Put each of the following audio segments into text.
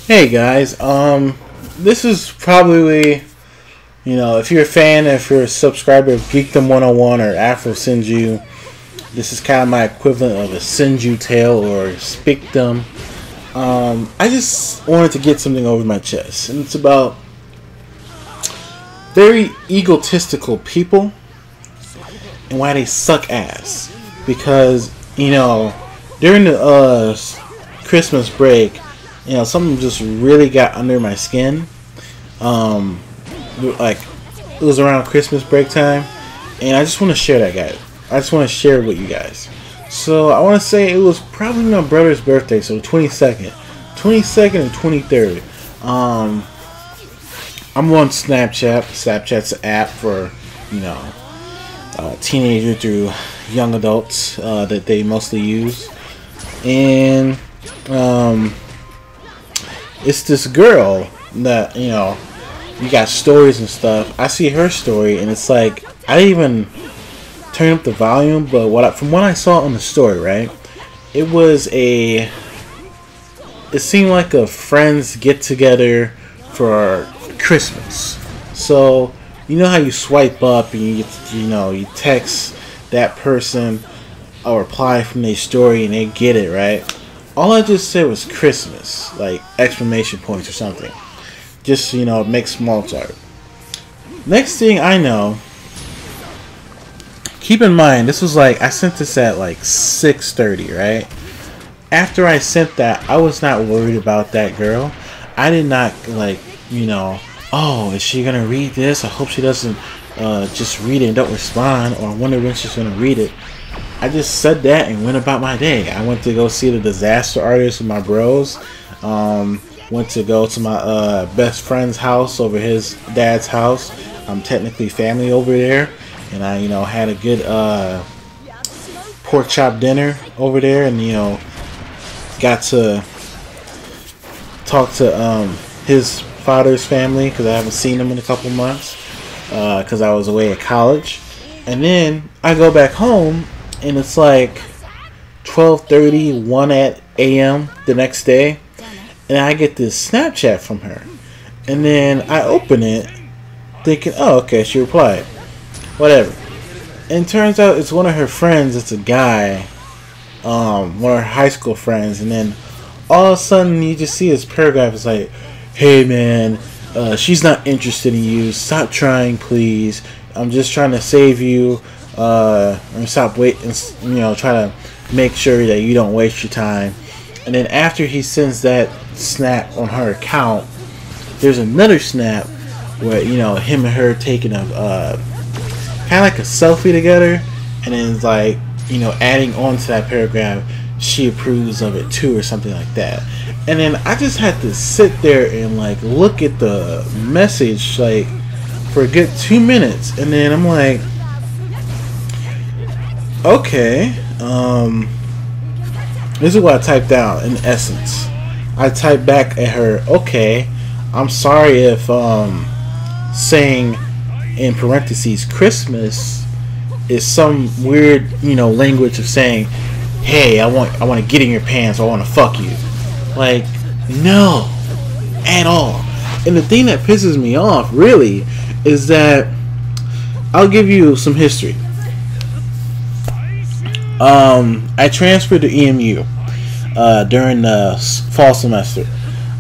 Hey guys, this is probably, if you're a fan, if you're a subscriber of Geekdom 101 or Afro Senju, this is kind of my equivalent of a Senju tale or Speakdom. I just wanted to get something over my chest, and it's about very egotistical people and why they suck ass. Because, during the Christmas break, something just really got under my skin. Like, it was around Christmas break time, and I just want to share that, guys. I just want to share it with you guys. So I want to say it was probably my brother's birthday, so 22nd and 23rd. I'm on Snapchat. Snapchat's an app for teenager through young adults that they mostly use, and it's this girl that, you got stories and stuff. I see her story, and it's like, I didn't even turn up the volume, but from what I saw on the story, right, it seemed like a friends get together for Christmas. So, you know how you swipe up and you text that person a reply from their story and they get it, right? All I just said was Christmas, like exclamation points or something. Just, make small talk. Next thing I know, keep in mind, this was like, I sent this at like 6:30, right? After I sent that, I was not worried about that girl. I did not oh, is she gonna read this? I hope she doesn't just read it and don't respond, or I wonder when she's gonna read it. I just said that and went about my day. I went to go see the Disaster Artist with my bros. Went to go to my best friend's house over his dad's house. I'm technically family over there, and I had a good pork chop dinner over there, and got to talk to his father's family because I haven't seen them in a couple months because I was away at college. And then I go back home, and it's like 12:30, 1 a.m. the next day, and I get this Snapchat from her. And then I open it thinking, oh, okay, she replied. Whatever. And it turns out it's one of her friends. It's a guy, one of her high school friends. And then all of a sudden you just see this paragraph. It's like, hey man, she's not interested in you. Stop trying, please. I'm just trying to save you. And stop waiting, try to make sure that you don't waste your time. And then after he sends that snap on her account, there's another snap where him and her taking a kind of like a selfie together, and then it's like adding on to that paragraph, she approves of it too, or something like that. And then I just had to sit there and like look at the message like for a good 2 minutes, and then I'm like, okay, this is what I typed down in essence. I typed back at her, okay, I'm sorry if saying in parentheses Christmas is some weird language of saying, hey, I want to get in your pants, or I want to fuck you. Like, no, at all. And the thing that pisses me off really is that, I'll give you some history. I transferred to EMU during the fall semester.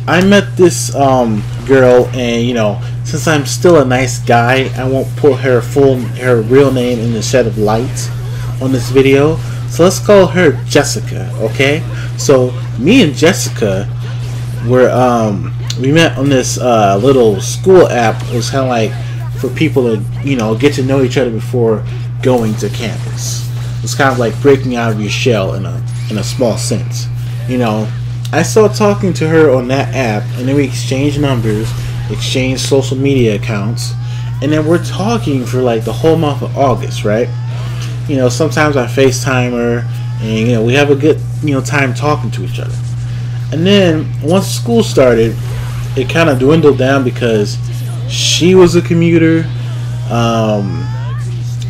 I met this girl, and since I'm still a nice guy, I won't put her real name in the shed of light on this video. So let's call her Jessica, okay? So me and Jessica were we met on this little school app. It was kind of like for people to get to know each other before going to campus. It's kind of like breaking out of your shell in a small sense. I started talking to her on that app, and then we exchanged numbers, exchanged social media accounts, and then we're talking for like the whole month of August, right? Sometimes I FaceTime her, and we have a good time talking to each other. And then once school started, it kind of dwindled down because she was a commuter.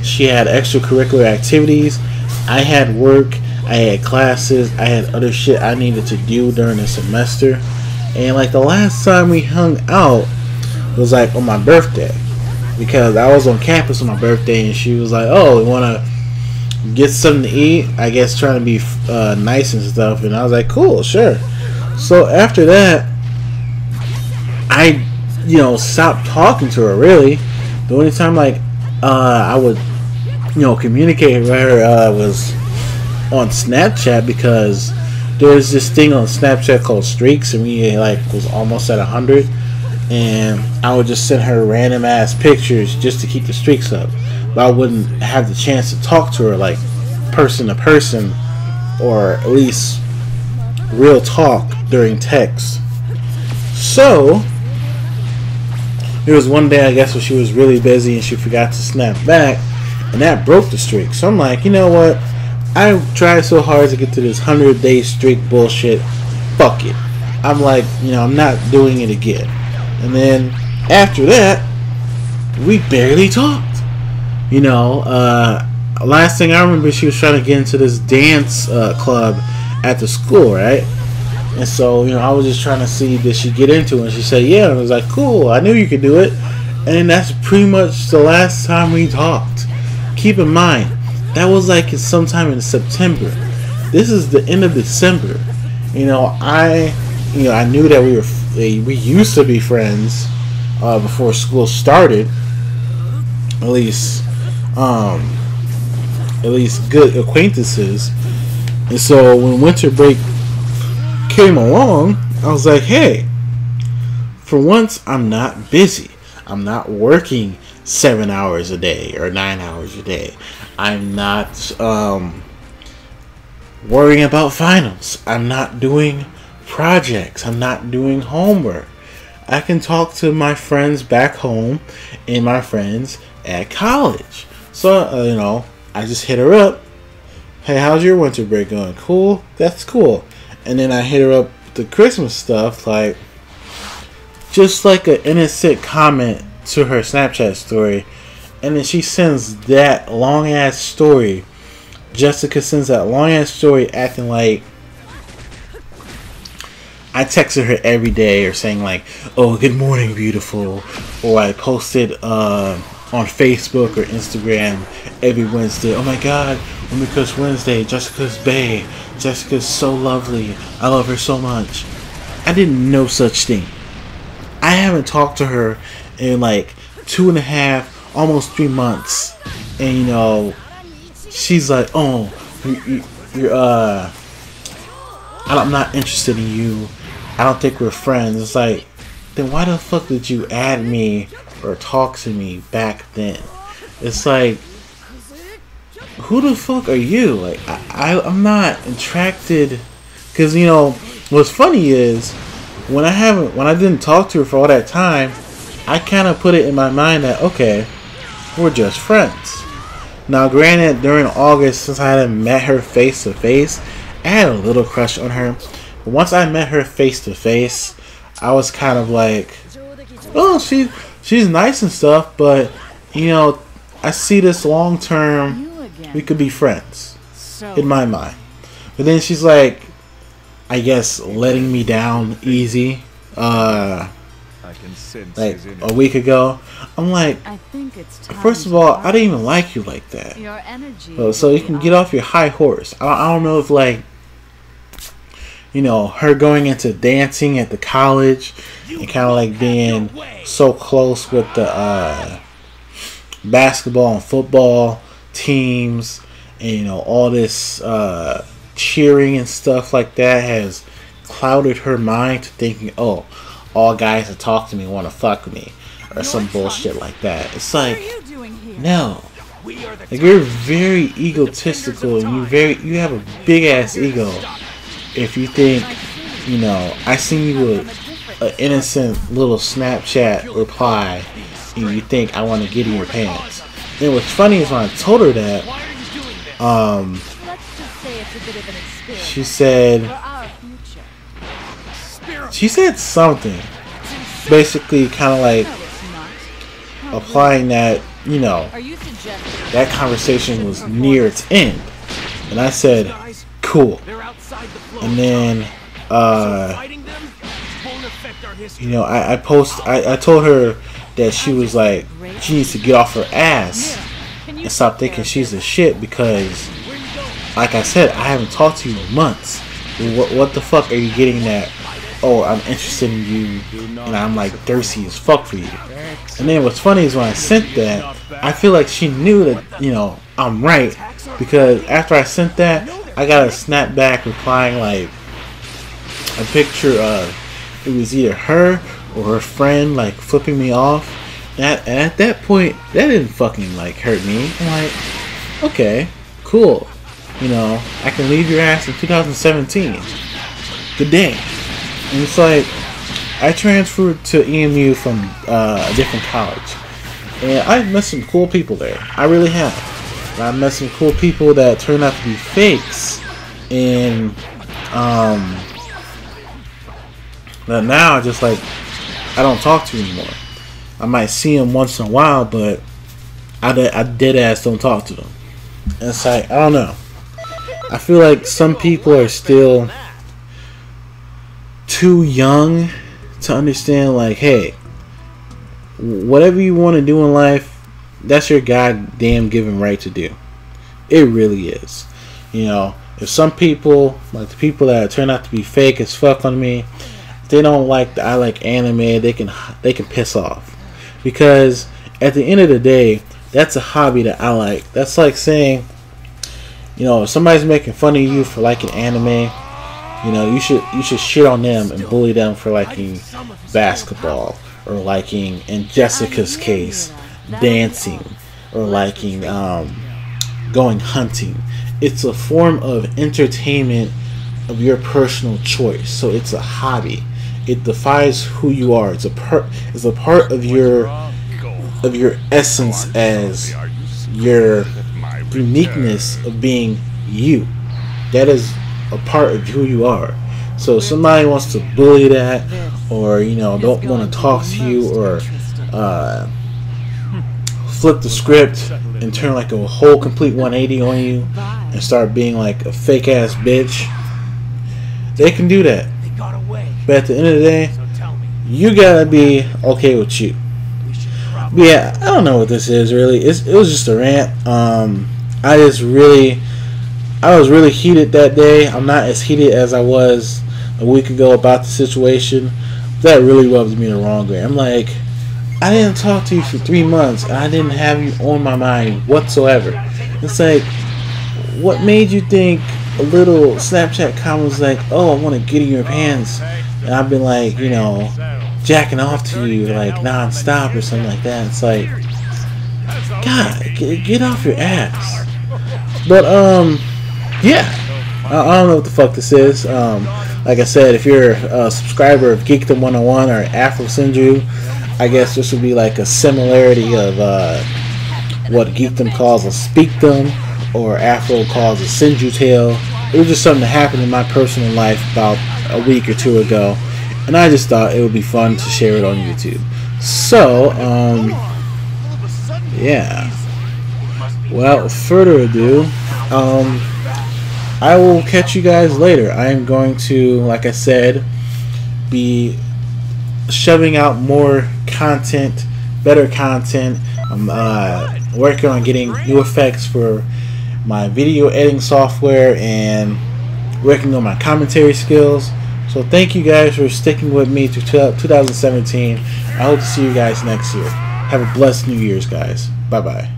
She had extracurricular activities. I had work. I had classes. I had other shit I needed to do during the semester. And like the last time we hung out was like on my birthday, because I was on campus on my birthday, and she was like, "Oh, we want to get something to eat?" I guess trying to be nice and stuff, and I was like, "Cool, sure." So after that, I, stopped talking to her. Really, the only time like I would, communicate with her was on Snapchat, because there's this thing on Snapchat called streaks, and we like was almost at 100, and I would just send her random ass pictures just to keep the streaks up, but I wouldn't have the chance to talk to her like person to person, or at least real talk during text. So there was one day, I guess, when she was really busy and she forgot to snap back, and that broke the streak. So I'm like, you know what? I tried so hard to get to this 100-day streak bullshit. Fuck it. I'm like, I'm not doing it again. And then after that, we barely talked. Last thing I remember, she was trying to get into this dance club at the school, right? And so, I was just trying to see, did she get into it? And she said, yeah. And I was like, cool, I knew you could do it. And that's pretty much the last time we talked. Keep in mind, that was like sometime in September. This is the end of December. I knew that we used to be friends before school started. At least good acquaintances. And so when winter break came along, I was like, hey, for once I'm not busy. I'm not working 7 hours a day or 9 hours a day. I'm not worrying about finals. I'm not doing projects. I'm not doing homework. I can talk to my friends back home and my friends at college. So, I just hit her up. Hey, how's your winter break going? Cool? That's cool. And then I hit her up with the Christmas stuff, like, just like an innocent comment to her Snapchat story. And then she sends that long ass story. Jessica sends that long ass story acting like I texted her every day, or saying like, oh, good morning, beautiful. Or I posted on Facebook or Instagram every Wednesday, oh my god, Women Crush Wednesday, Jessica's bae. Jessica's so lovely. I love her so much. I didn't know such thing. I haven't talked to her in like 2.5, almost 3 months. And she's like, oh, you're I'm not interested in you. I don't think we're friends. It's like, then why the fuck did you add me or talk to me back then? It's like, who the fuck are you? Like, I'm not attracted. Because, what's funny is, when I didn't talk to her for all that time, I kind of put it in my mind that, okay, we're just friends. Now, granted, during August, since I hadn't met her face to face, I had a little crush on her. But once I met her face to face, I was kind of like, oh, she's nice and stuff, but I see this long term. We could be friends, in my mind. But then she's like, I guess, letting me down easy. Like a week ago, I'm like, first of all, I didn't even like you like that. So you can get off your high horse. I don't know if like, her going into dancing at the college and kind of like being so close with the basketball and football teams, and all this cheering and stuff like that has clouded her mind to thinking, oh, all guys that talk to me want to fuck me, or some bullshit like that. It's like, no, like, you're very egotistical, and you have a big ass ego if you think, I seen you with an innocent little Snapchat reply and you think I want to get in your pants. And what's funny is when I told her that, she said something, basically kind of like applying that, that conversation was near its end. And I said, cool. And then You know, I told her that she was like, she needs to get off her ass and stop thinking she's a shit, because, like I said, I haven't talked to you in months. What the fuck are you getting that, oh, I'm interested in you and I'm like thirsty as fuck for you? And then what's funny is when I sent that, I feel like she knew that, you know, I'm right, because after I sent that, I got a snapback replying like a picture of, it was either her or her friend like flipping me off. And at that point, that didn't fucking like hurt me. I'm like, okay, cool. You know, I can leave your ass in 2017. Good day. And it's like, I transferred to EMU from a different college, and I've met some cool people there. I really have. I met some cool people that turned out to be fakes, and that now I just like, I don't talk to anymore. I might see them once in a while, but I dead ass don't talk to them. And it's like, I don't know. I feel like some people are still too young to understand, like, hey, whatever you want to do in life, that's your goddamn given right to do. It really is. You know, if some people, like the people that turn out to be fake as fuck on me, if they don't like that I like anime, they can piss off. Because at the end of the day, that's a hobby that I like. That's like saying, you know, if somebody's making fun of you for liking anime, you know, you should shit on them and bully them for liking basketball, or liking, in Jessica's case, dancing, or liking going hunting. It's a form of entertainment of your personal choice. So it's a hobby. It defines who you are. It's a part of your essence as your uniqueness of being you. That is a part of who you are. So if somebody wants to bully that, or, you know, don't want to talk to you, or flip the script and turn like a whole complete 180 on you and start being like a fake ass bitch, they can do that. But at the end of the day, you gotta be okay with you. But yeah, I don't know what this is really. It was just a rant. I was really heated that day. I'm not as heated as I was a week ago about the situation. That really rubs me the wrong way. I'm like, I didn't talk to you for 3 months, and I didn't have you on my mind whatsoever. It's like, what made you think a little Snapchat comment was like, oh, I want to get in your pants, and I've been like, you know, jacking off to you like non-stop or something like that. It's like, God, get off your ass. But yeah, I don't know what the fuck this is. Like I said, if you're a subscriber of Geekdom 101 or Afro Senju, I guess this would be like a similarity of what Geekdom calls a Speakdom, or Afro calls a Senju tale. It was just something that happened in my personal life about a week or two ago, and I just thought it would be fun to share it on YouTube. So, yeah. Without further ado, I will catch you guys later. I am going to, like I said, be shoving out more content, better content. I'm working on getting new effects for my video editing software and working on my commentary skills. So thank you guys for sticking with me through 2017. I hope to see you guys next year. Have a blessed New Year's, guys. Bye bye.